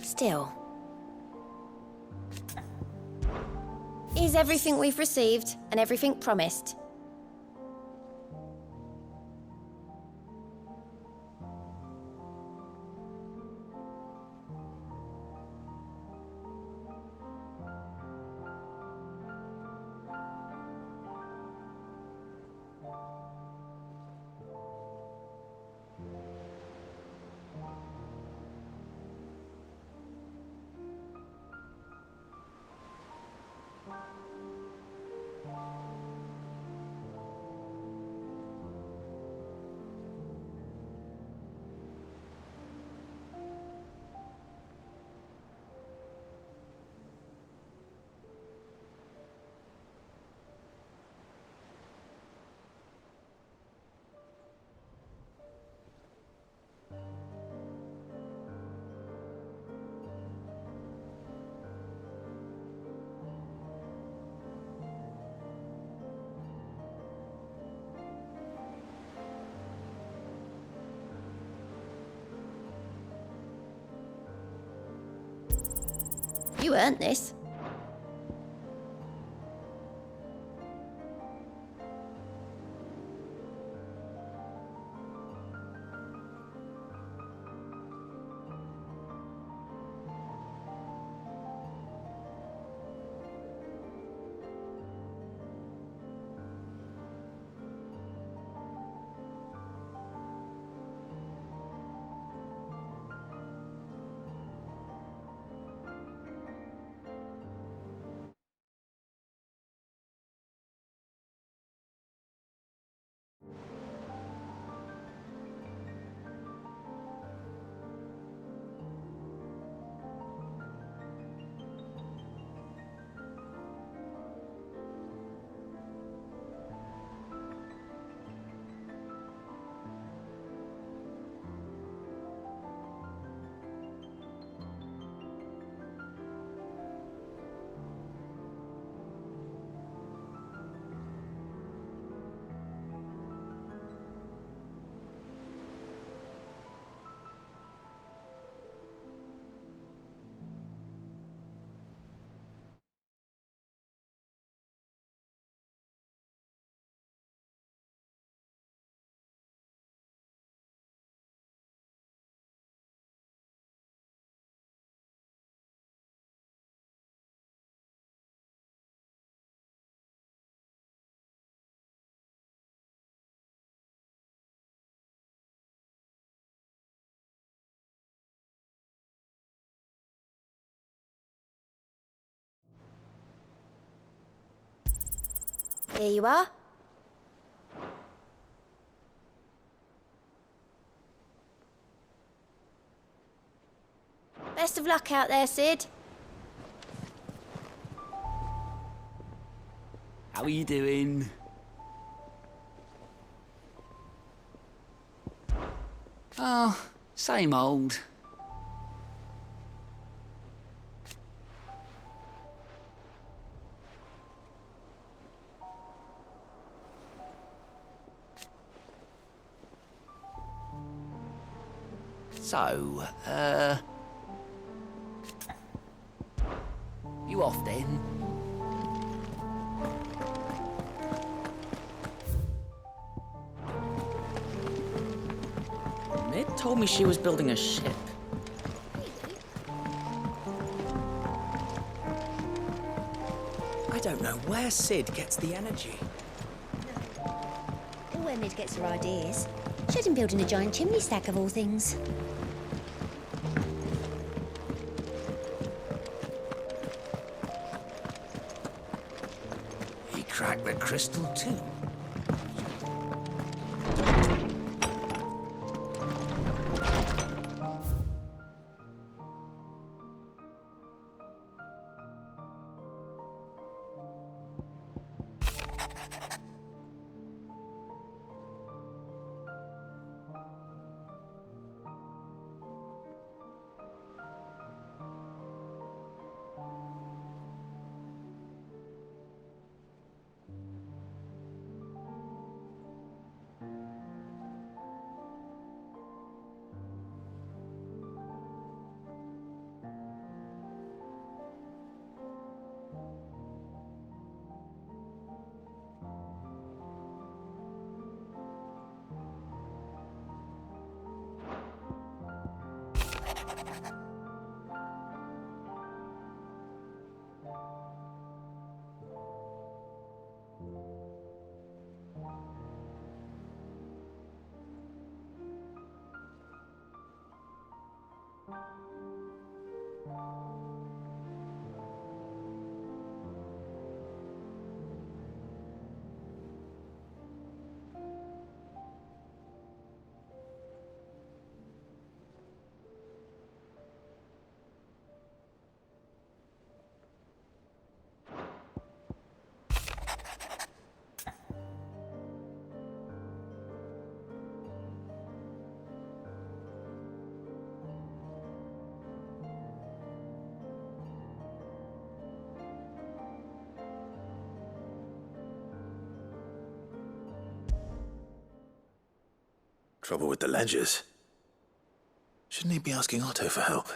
Still. Is everything we've received and everything promised? You earned this. Here you are. Best of luck out there, Sid. How are you doing? Oh, same old. So, you off then? Ned told me she was building a ship. I don't know where Sid gets the energy. Or where Mid gets her ideas. Should him building a giant chimney stack of all things. He cracked the crystal too. Trouble with the ledgers. Shouldn't he be asking Otto for help?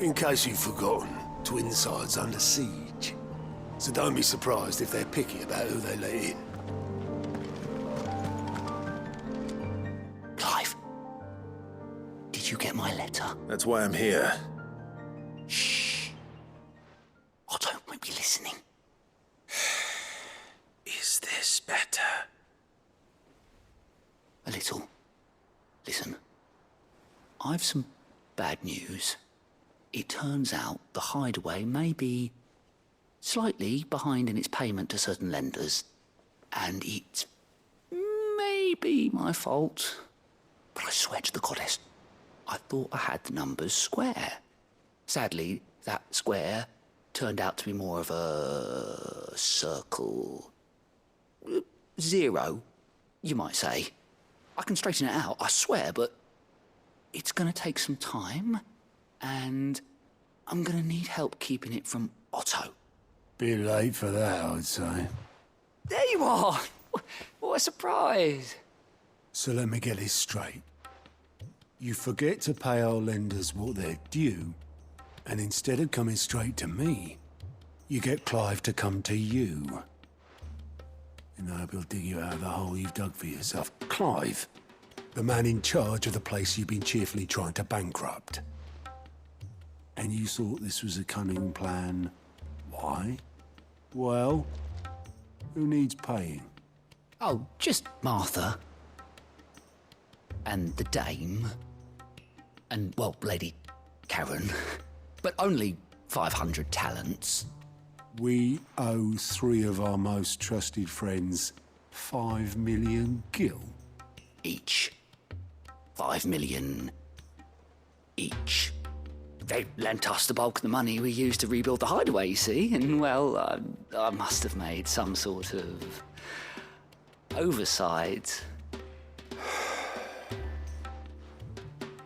In case you've forgotten, Twinside's under siege. So don't be surprised if they're picky about who they let in. Clive, did you get my letter? That's why I'm here. Shh. Otto won't be listening. Is this better? A little. Listen, I've some bad news. It turns out the hideaway may be slightly behind in its payment to certain lenders, and it may be my fault. But I swear to the goddess, I thought I had the numbers square. Sadly, that square turned out to be more of a circle. Zero, you might say. I can straighten it out, I swear, but it's gonna take some time. And I'm gonna need help keeping it from Otto. Bit late for that, I'd say. There you are! What a surprise! So let me get this straight. You forget to pay our lenders what they're due, and instead of coming straight to me, you get Clive to come to you. And I hope he'll dig you out of the hole you've dug for yourself. Clive, the man in charge of the place you've been cheerfully trying to bankrupt. And you thought this was a cunning plan. Why? Well, who needs paying? Oh, just Martha. And the dame. And, well, Lady Karen. But only 500 talents. We owe 3 of our most trusted friends 5 million gil. Each. 5 million each. They lent us the bulk of the money we used to rebuild the hideaway, you see, and, well, I must have made some sort of oversight.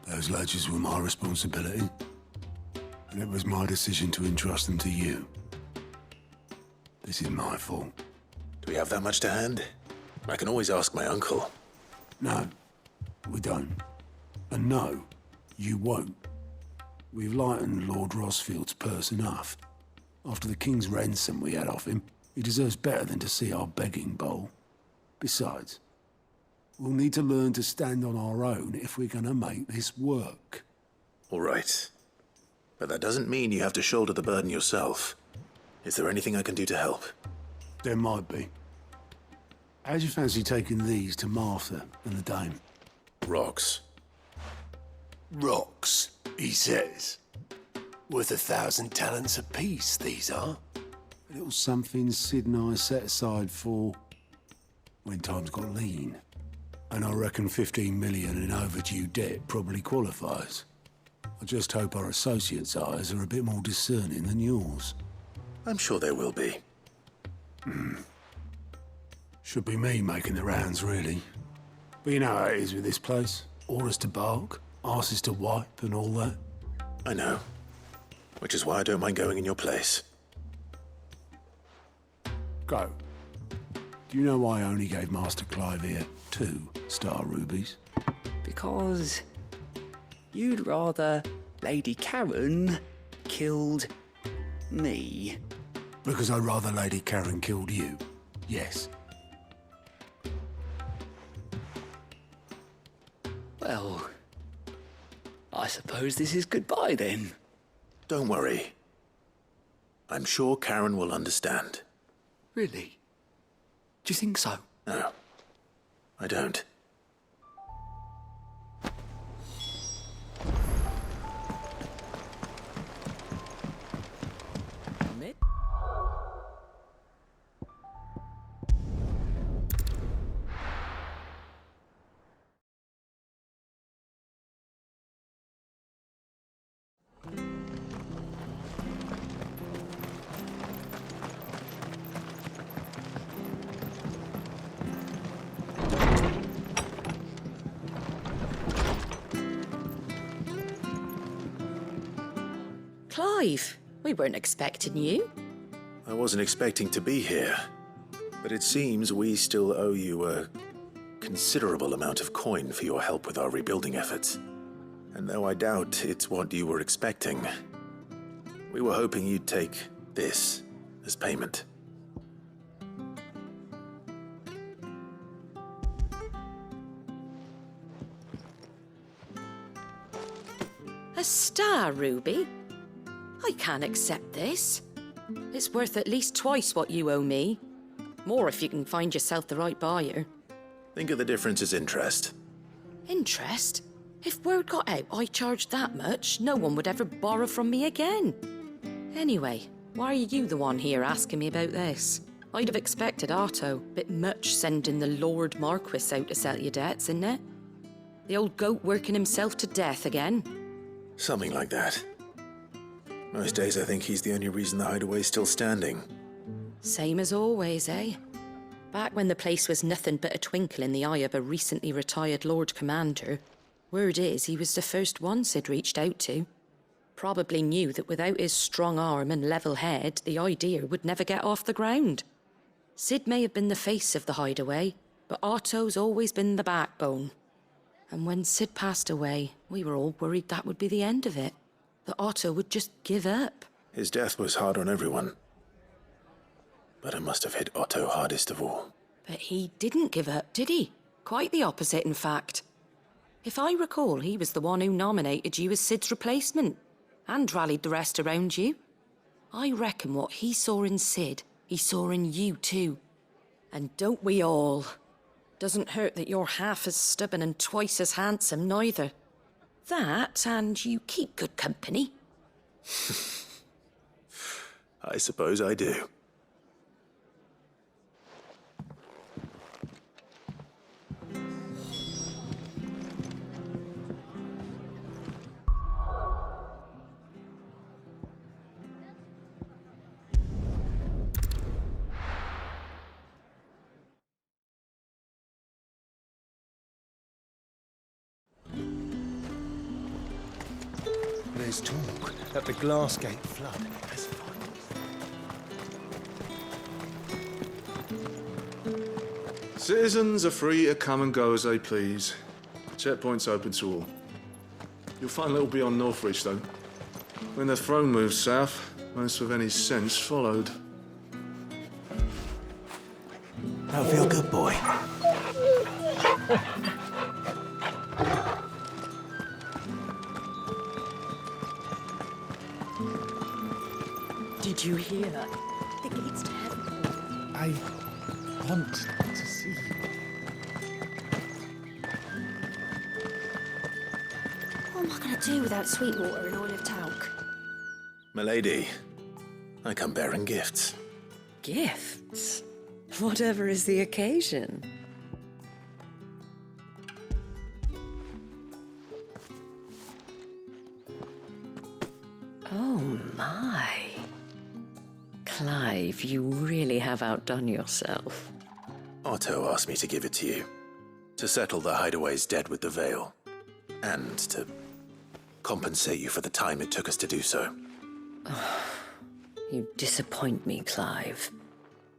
Those ledgers were my responsibility, and it was my decision to entrust them to you. This is my fault. Do we have that much to hand? I can always ask my uncle. No, we don't. And no, you won't. We've lightened Lord Rosfield's purse enough. After the king's ransom we had off him, he deserves better than to see our begging bowl. Besides, we'll need to learn to stand on our own if we're gonna make this work. All right. But that doesn't mean you have to shoulder the burden yourself. Is there anything I can do to help? There might be. How'd you fancy taking these to Martha and the dame? Rocks. Rocks, he says. Worth 1,000 talents apiece, these are. A little something Sid and I set aside for when times got lean. And I reckon 15 million in overdue debt probably qualifies. I just hope our associates' eyes are a bit more discerning than yours. I'm sure there will be. Should be me making the rounds, really. But you know how it is with this place. Orders to bark, arses to wipe, and all that. I know. Which is why I don't mind going in your place. Go. Do you know why I only gave Master Clive here 2 star rubies? Because you'd rather Lady Karen killed me. Because I'd rather Lady Karen killed you. Yes. Well, I suppose this is goodbye then. Don't worry. I'm sure Karen will understand. Really? Do you think so? No, I don't. Clive, we weren't expecting you. I wasn't expecting to be here, but it seems we still owe you a considerable amount of coin for your help with our rebuilding efforts. And though I doubt it's what you were expecting, we were hoping you'd take this as payment. A star ruby? I can't accept this. It's worth at least twice what you owe me. More if you can find yourself the right buyer. Think of the difference as interest. Interest? If word got out I charged that much, no one would ever borrow from me again. Anyway, why are you the one here asking me about this? I'd have expected Otto. Bit much sending the Lord Marquis out to settle your debts, isn't it? The old goat working himself to death again. Something like that. Most days I think he's the only reason the hideaway's still standing. Same as always, eh? Back when the place was nothing but a twinkle in the eye of a recently retired Lord Commander, word is he was the first one Sid reached out to. Probably knew that without his strong arm and level head, the idea would never get off the ground. Sid may have been the face of the hideaway, but Otto's always been the backbone. And when Sid passed away, we were all worried that would be the end of it. That Otto would just give up. His death was hard on everyone. But it must have hit Otto hardest of all. But he didn't give up, did he? Quite the opposite, in fact. If I recall, he was the one who nominated you as Sid's replacement, and rallied the rest around you. I reckon what he saw in Sid, he saw in you too. And don't we all? Doesn't hurt that you're half as stubborn and twice as handsome, neither. That, and you keep good company. I suppose I do. There's talk that the Glassgate flood has finally... Citizens are free to come and go as they please. Checkpoint's open to all. You'll find little beyond Northridge, though. When the throne moved south, most with any sense followed. That'll feel good, boy. Did you hear that? The gates to heaven. I want to see you. What am I going to do without Sweetwater and oil of talc? Milady, I come bearing gifts. Gifts? Whatever is the occasion. Oh my. Clive, you really have outdone yourself. Otto asked me to give it to you. To settle the hideaway's debt with the Veil. And to compensate you for the time it took us to do so. You disappoint me, Clive.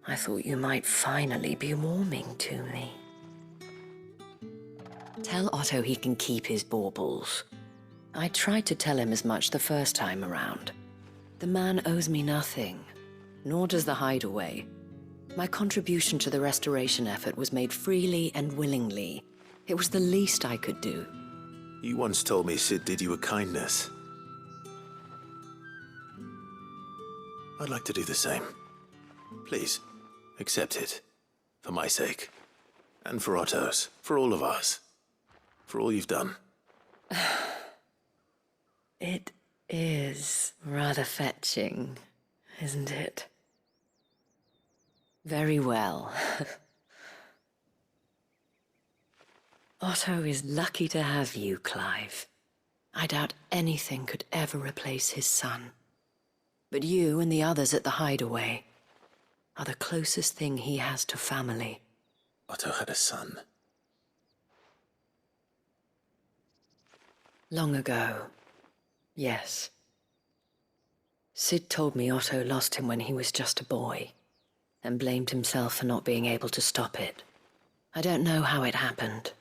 I thought you might finally be warming to me. Tell Otto he can keep his baubles. I tried to tell him as much the first time around. The man owes me nothing, nor does the hideaway. My contribution to the restoration effort was made freely and willingly. It was the least I could do. You once told me Sid did you a kindness. I'd like to do the same. Please, accept it. For my sake. And for Otto's. For all of us. For all you've done. It is rather fetching, isn't it? Very well. Otto is lucky to have you, Clive. I doubt anything could ever replace his son. But you and the others at the hideaway are the closest thing he has to family. Otto had a son. Long ago, yes. Sid told me Otto lost him when he was just a boy, and blamed himself for not being able to stop it. I don't know how it happened,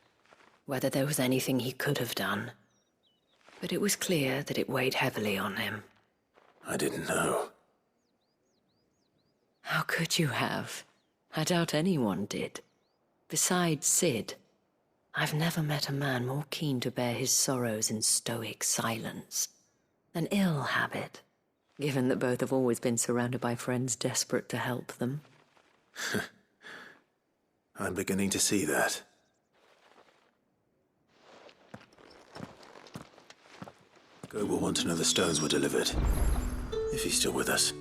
whether there was anything he could have done, but it was clear that it weighed heavily on him. I didn't know. How could you have? I doubt anyone did. Besides Sid, I've never met a man more keen to bear his sorrows in stoic silence. An ill habit, given that both have always been surrounded by friends desperate to help them. I'm beginning to see that. Goat will want to know the stones were delivered, if he's still with us.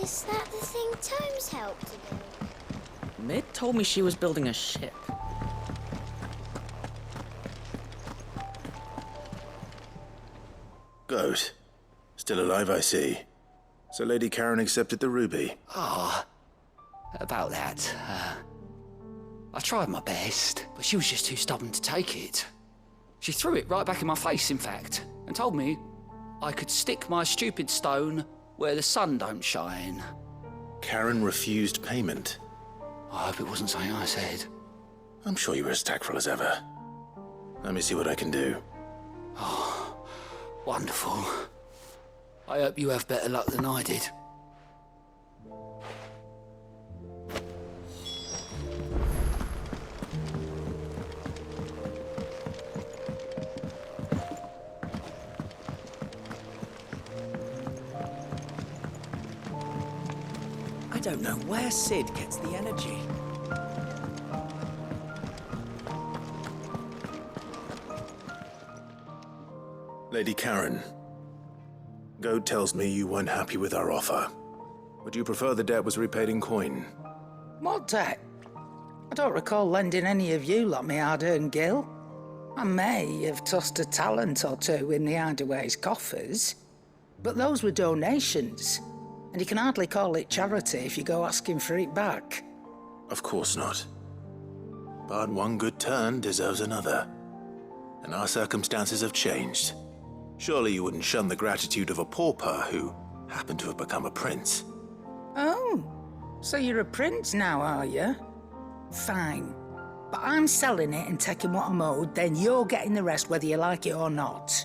Is that the thing Tomes helped to do? Mid told me she was building a ship. Goat. Still alive, I see. So Lady Karen accepted the ruby. About that, I tried my best, but she was just too stubborn to take it. She threw it right back in my face, in fact, and told me I could stick my stupid stone where the sun don't shine. Karen refused payment. I hope it wasn't something I said. I'm sure you were as tactful as ever. Let me see what I can do. Wonderful. I hope you have better luck than I did. I don't know where Sid gets the energy. Lady Karen, Goat tells me you weren't happy with our offer. Would you prefer the debt was repaid in coin? What debt? I don't recall lending any of you like my hard-earned gil. I may have tossed a talent or two in the Hideaway's coffers, but those were donations, and you can hardly call it charity if you go asking for it back. Of course not. But one good turn deserves another. And our circumstances have changed. Surely you wouldn't shun the gratitude of a pauper who happened to have become a prince. Oh, so you're a prince now, are you? Fine. But I'm selling it and taking what I'm owed, then you're getting the rest whether you like it or not.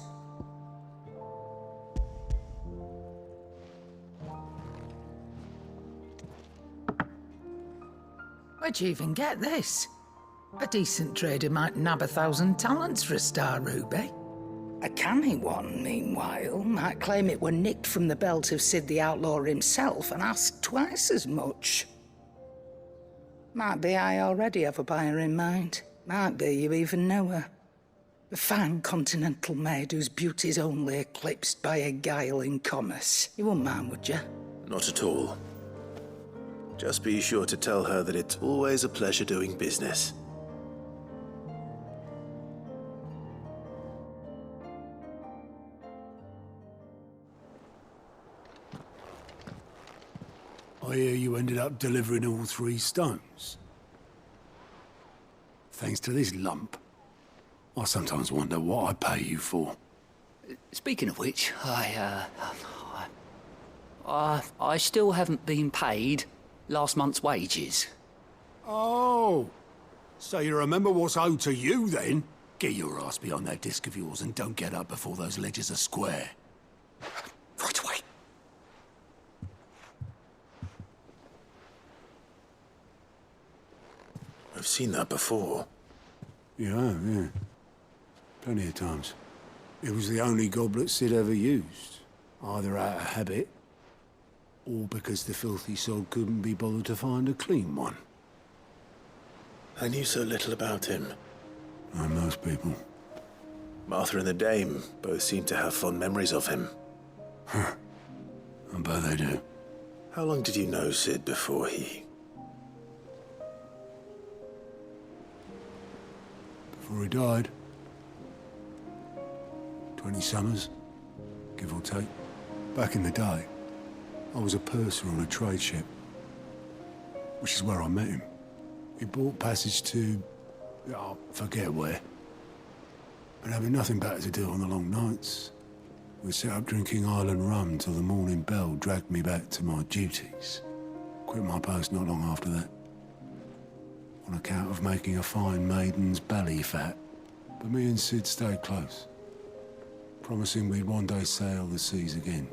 Where'd you even get this? A decent trader might nab 1,000 talents for a star ruby. A canny one, meanwhile, might claim it were nicked from the belt of Sid the Outlaw himself and ask twice as much. Might be I already have a buyer in mind. Might be you even know her. A fine continental maid whose beauty's only eclipsed by a guile in commerce. You wouldn't mind, would you? Not at all. Just be sure to tell her that it's always a pleasure doing business. I hear you ended up delivering all 3 stones. Thanks to this lump. I sometimes wonder what I pay you for. Speaking of which, I still haven't been paid last month's wages. Oh, so you remember what's owed to you then? Get your ass behind that disc of yours and don't get up before those ledgers are square. Right away. I've seen that before. Yeah. Plenty of times. It was the only goblet Sid ever used. Either out of habit, or because the filthy sod couldn't be bothered to find a clean one. I knew so little about him. Like most people. Martha and the Dame both seem to have fond memories of him. I bet they do. How long did you know Sid before he... Before he died. 20 summers, give or take. Back in the day, I was a purser on a trade ship, which is where I met him. He bought passage to, I forget where. And having nothing better to do on the long nights, we set up drinking island rum till the morning bell dragged me back to my duties. Quit my post not long after that, on account of making a fine maiden's belly fat. But me and Sid stayed close, promising we'd one day sail the seas again.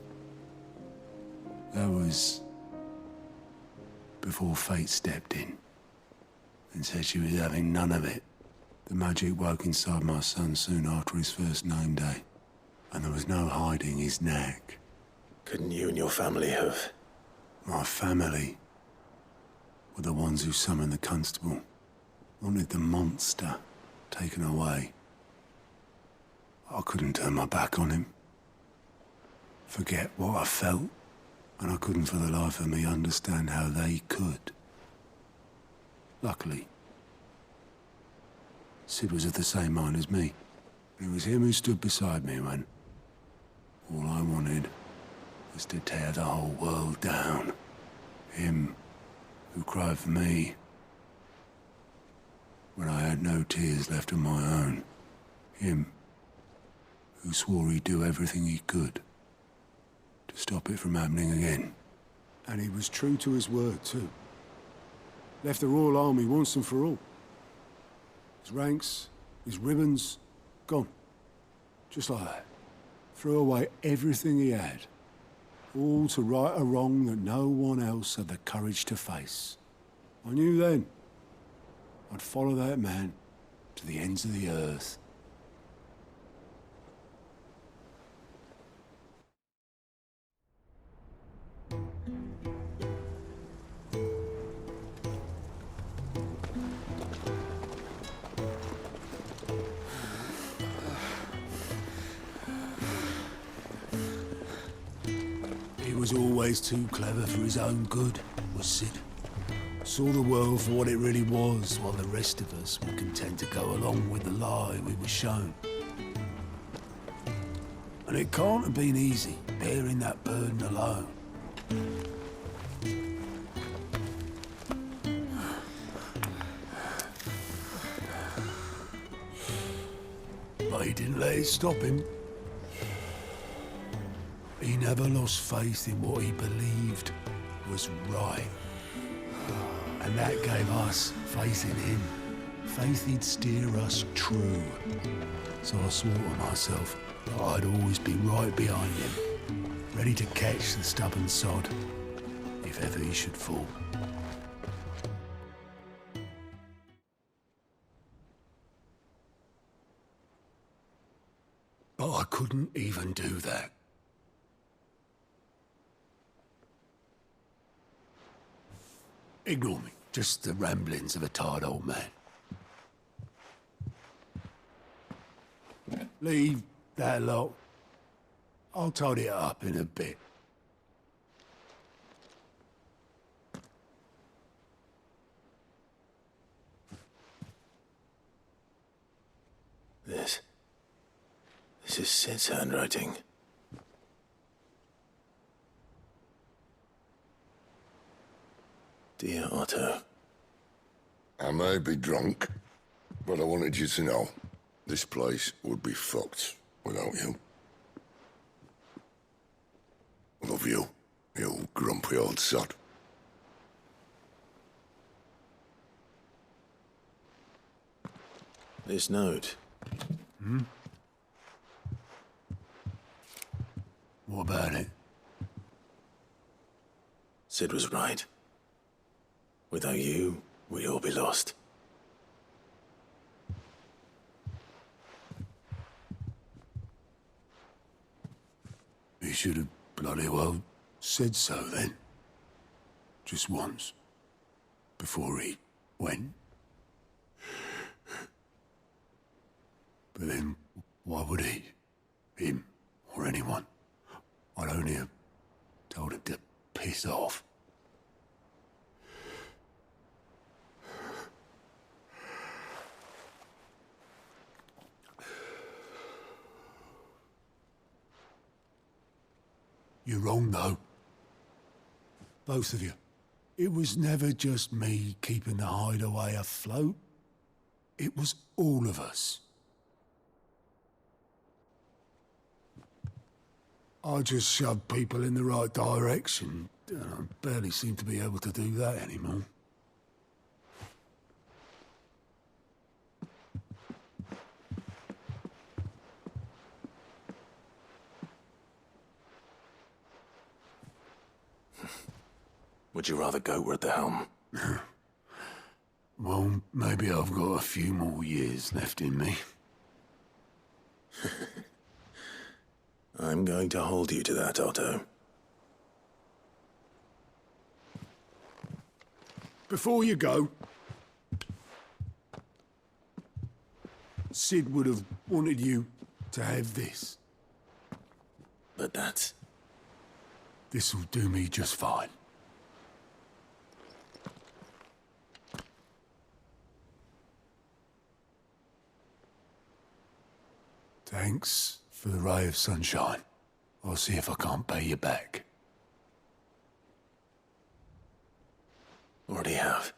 That was before fate stepped in and said she was having none of it. The magic woke inside my son soon after his first name day, and there was no hiding his knack. Couldn't you and your family have? My family were the ones who summoned the constable, wanted the monster taken away. I couldn't turn my back on him, forget what I felt, and I couldn't for the life of me understand how they could. Luckily, Sid was of the same mind as me. It was him who stood beside me when all I wanted was to tear the whole world down. Him who cried for me when I had no tears left of my own. Him who swore he'd do everything he could to stop it from happening again. And he was true to his word, too. Left the Royal Army once and for all. His ranks, his ribbons, gone. Just like that. Threw away everything he had. All to right a wrong that no one else had the courage to face. I knew then I'd follow that man to the ends of the earth. He was always too clever for his own good, was Sid. Saw the world for what it really was, while the rest of us were content to go along with the lie we were shown. And it can't have been easy, bearing that burden alone. But he didn't let it stop him. He never lost faith in what he believed was right. And that gave us faith in him. Faith he'd steer us true. So I swore to myself that I'd always be right behind him, ready to catch the stubborn sod, if ever he should fall. But I couldn't even do that. Ignore me. Just the ramblings of a tired old man. Leave that lot. I'll tidy it up in a bit. This is Sid's handwriting. Dear Otto. I may be drunk, but I wanted you to know this place would be fucked without you. Love you, you grumpy old sod. This note. What about it? Sid was right. Without you, we'd all be lost. He should have bloody well said so then. Just once. Before he went. But then, why would he? Him, or anyone. I'd only have told him to piss off. You're wrong, though. Both of you. It was never just me keeping the hideaway afloat. It was all of us. I just shoved people in the right direction. I barely seem to be able to do that anymore. Would you rather go at the helm? Well, maybe I've got a few more years left in me. I'm going to hold you to that, Otto. Before you go, Sid would have wanted you to have this. But that's... This'll do me just fine. Thanks for the ray of sunshine. I'll see if I can't pay you back. already have.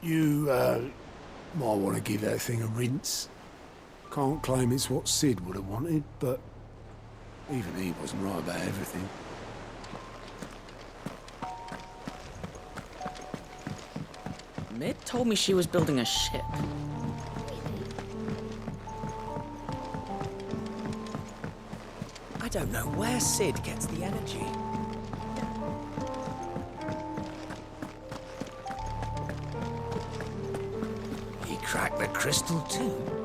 You, might want to give that thing a rinse. Can't claim it's what Sid would have wanted, but even he wasn't right about everything. Mid told me she was building a ship. I don't know where Sid gets the energy. He cracked the crystal too.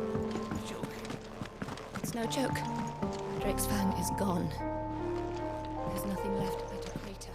It's no joke. Drake's fang is gone. There's nothing left but a crater.